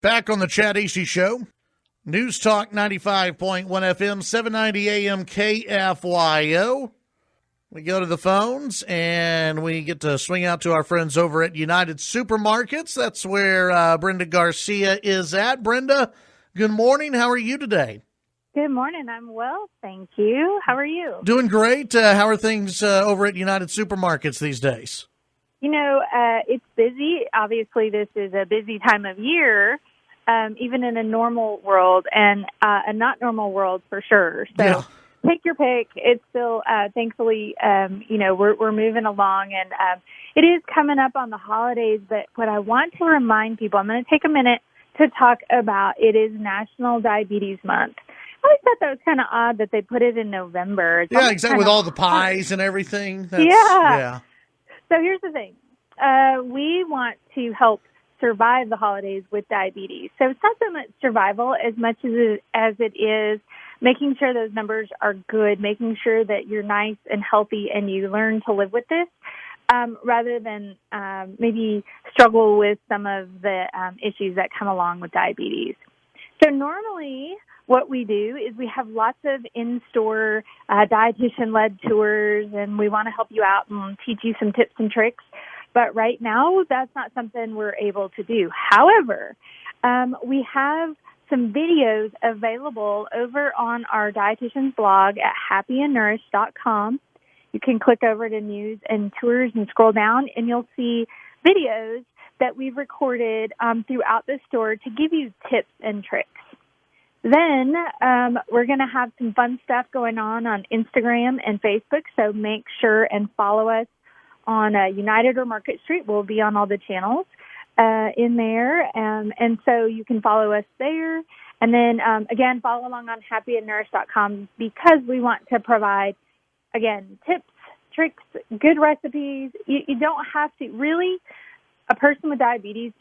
Back on the Chad Hasty Show, News Talk 95.1 FM, 790 AM KFYO. We go to the phones, and we get to swing out to our friends over at United Supermarkets. That's where Brenda Garcia is at. Brenda, good morning. How are you today? Good morning. I'm well, thank you. How are you? Doing great. How are things over at United Supermarkets these days? You know, it's busy. Obviously, this is a busy time of year, even in a normal world and a not normal world for sure. So Yeah. Take your pick. It's still, thankfully, we're moving along, and it is coming up on the holidays. But what I want to remind people, I'm going to take a minute to talk about, it is National Diabetes Month. I always thought that was kind of odd that they put it in November. It's Yeah, exactly, with all the pies and everything. Yeah. So here's the thing. We want to help survive the holidays with diabetes. So it's not so much survival as much as it is making sure those numbers are good, making sure that you're nice and healthy and you learn to live with this, rather than maybe struggle with some of the issues that come along with diabetes. So normally what we do is we have lots of in-store dietitian-led tours, and we want to help you out and teach you some tips and tricks. But right now, that's not something we're able to do. However, we have some videos available over on our dietitian's blog at happyandnourished.com. You can click over to News and Tours and scroll down, and you'll see videos that we've recorded throughout the store to give you tips and tricks. Then we're going to have some fun stuff going on Instagram and Facebook, so make sure and follow us on United or Market Street. We'll be on all the channels in there, and so you can follow us there. And then, again, follow along on happyandnourished.com because we want to provide, again, tips, tricks, good recipes. You don't have to. Really, a person with diabetes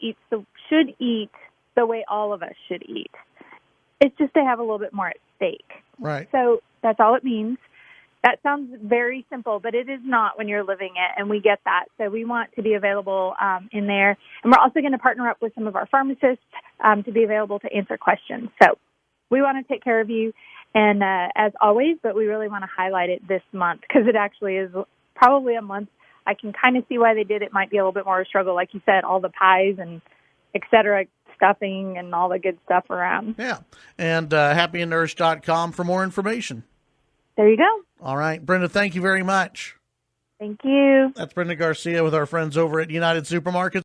should eat the way all of us should eat. It's just they have a little bit more at stake. Right. So that's all it means. That sounds very simple, but it is not when you're living it, and we get that. So we want to be available in there. And we're also going to partner up with some of our pharmacists to be available to answer questions. So we want to take care of you, and as always, but we really want to highlight it this month because it actually is probably a month. I can kind of see why they did it. Might be a little bit more of a struggle, like you said, all the pies and et cetera, stuffing and all the good stuff around. Yeah. And happyandnourished.com for more information. There you go. All right. Brenda, thank you very much. Thank you. That's Brenda Garcia with our friends over at United Supermarkets.